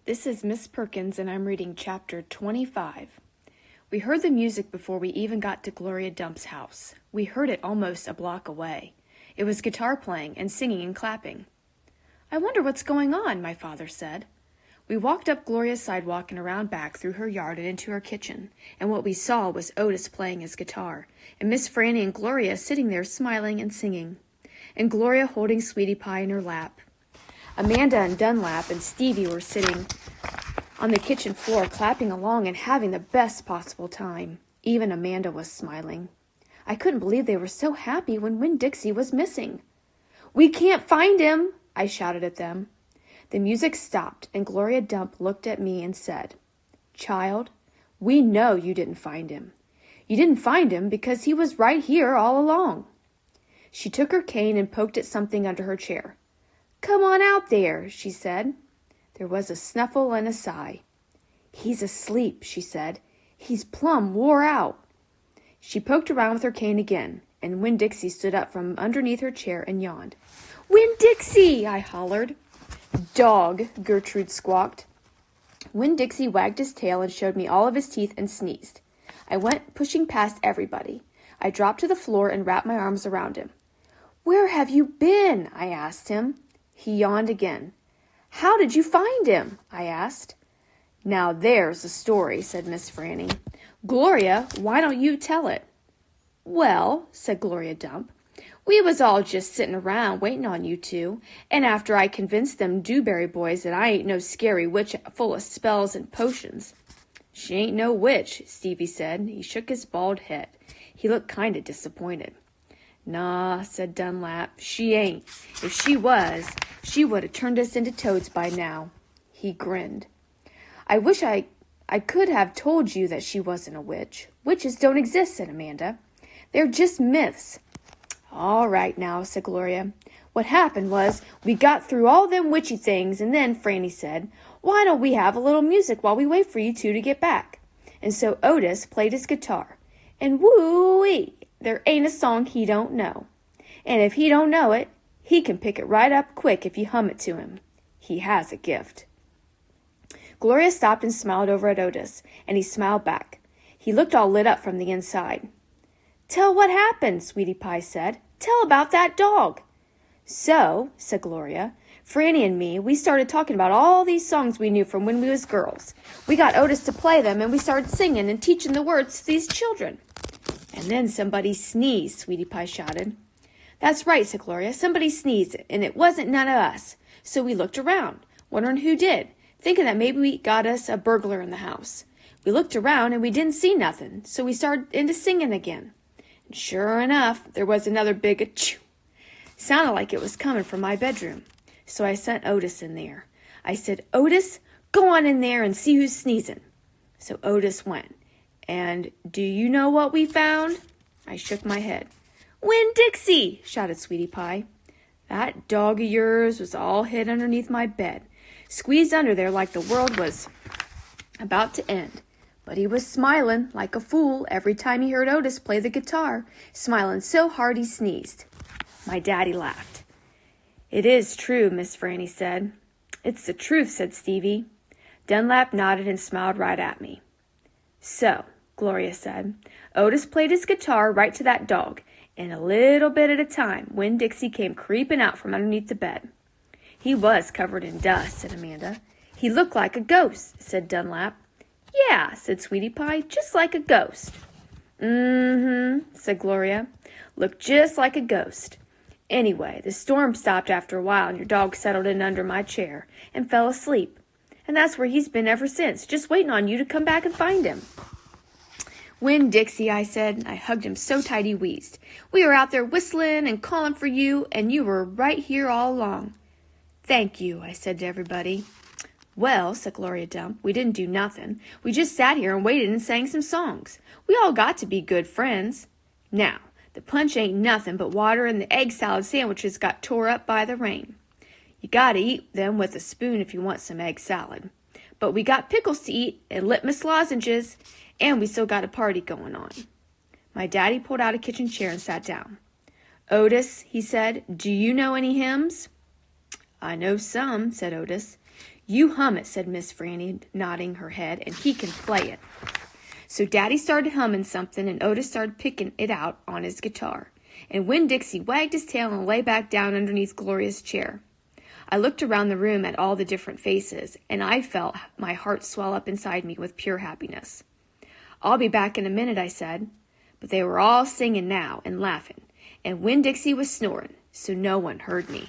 This is Miss Perkins, and I'm reading Chapter 25. We heard the music before we even got to Gloria Dump's house. We heard it almost a block away. It was guitar playing and singing and clapping. "I wonder what's going on," my father said. We walked up Gloria's sidewalk and around back through her yard and into her kitchen, and what we saw was Otis playing his guitar, and Miss Franny and Gloria sitting there smiling and singing, and Gloria holding Sweetie Pie in her lap. Amanda and Dunlap and Stevie were sitting on the kitchen floor clapping along and having the best possible time. Even Amanda was smiling. I couldn't believe they were so happy when Winn-Dixie was missing. "We can't find him!" I shouted at them. The music stopped, and Gloria Dump looked at me and said, "Child, we know you didn't find him. You didn't find him because he was right here all along." She took her cane and poked at something under her chair. "Come on out there," she said. There was a snuffle and a sigh. "He's asleep," she said. "He's plumb wore out." She poked around with her cane again, and Winn-Dixie stood up from underneath her chair and yawned. "Winn-Dixie!" I hollered. "Dog," Gertrude squawked. Winn-Dixie wagged his tail and showed me all of his teeth and sneezed. I went pushing past everybody. I dropped to the floor and wrapped my arms around him. "Where have you been?" I asked him. He yawned again. "How did you find him?" I asked. "Now there's a story," said Miss Franny. "Gloria, why don't you tell it?" "Well," said Gloria Dump, "we was all just sitting around waiting on you two, and after I convinced them Dewberry boys that I ain't no scary witch full of spells and potions." "She ain't no witch," Stevie said. He shook his bald head. He looked kind of disappointed. "Nah," said Dunlap, "she ain't. If she was, she would have turned us into toads by now." He grinned. "I wish I could have told you that she wasn't a witch. Witches don't exist," said Amanda. "They're just myths." "All right now," said Gloria. "What happened was we got through all them witchy things, and then Franny said, 'Why don't we have a little music while we wait for you two to get back?' And so Otis played his guitar, and woo-wee, there ain't a song he don't know. And if he don't know it, he can pick it right up quick if you hum it to him. He has a gift." Gloria stopped and smiled over at Otis, and he smiled back. He looked all lit up from the inside. "Tell what happened," Sweetie Pie said. "Tell about that dog." "So," said Gloria, "Franny and me, we started talking about all these songs we knew from when we was girls. We got Otis to play them, and we started singing and teaching the words to these children." "And then somebody sneezed," Sweetie Pie shouted. "That's right," said Gloria. "Somebody sneezed, and it wasn't none of us. So we looked around, wondering who did, thinking that maybe we got us a burglar in the house. We looked around, and we didn't see nothing, so we started into singing again. And sure enough, there was another big achoo. Sounded like it was coming from my bedroom. So I sent Otis in there. I said, 'Otis, go on in there and see who's sneezing.' So Otis went. And do you know what we found?" I shook my head. "Winn-Dixie!" shouted Sweetie Pie. "That dog of yours was all hid underneath my bed, squeezed under there like the world was about to end. But he was smiling like a fool every time he heard Otis play the guitar, smiling so hard he sneezed." My daddy laughed. "It is true," Miss Franny said. "It's the truth," said Stevie. Dunlap nodded and smiled right at me. "So," Gloria said, "Otis played his guitar right to that dog, and a little bit at a time, Winn-Dixie came creeping out from underneath the bed." "He was covered in dust," said Amanda. "He looked like a ghost," said Dunlap. "Yeah," said Sweetie Pie, "just like a ghost." "Mm-hmm," said Gloria. "Looked just like a ghost. Anyway, the storm stopped after a while, and your dog settled in under my chair and fell asleep. And that's where he's been ever since, just waiting on you to come back and find him." "Winn-Dixie," I said. I hugged him so tight he wheezed. "We were out there whistling and calling for you, and you were right here all along." "Thank you," I said to everybody. "Well," said Gloria Dump, "we didn't do nothing. We just sat here and waited and sang some songs. We all got to be good friends. Now, the punch ain't nothing but water, and the egg salad sandwiches got tore up by the rain. You got to eat them with a spoon if you want some egg salad. But we got pickles to eat and litmus lozenges, and we still got a party going on." My daddy pulled out a kitchen chair and sat down. "Otis," he said, "do you know any hymns?" "I know some," said Otis. "You hum it," said Miss Franny, nodding her head, "and he can play it." So Daddy started humming something, and Otis started picking it out on his guitar. And Winn-Dixie wagged his tail and lay back down underneath Gloria's chair. I looked around the room at all the different faces, and I felt my heart swell up inside me with pure happiness. "I'll be back in a minute," I said. But they were all singing now and laughing, and Winn-Dixie was snoring, so no one heard me.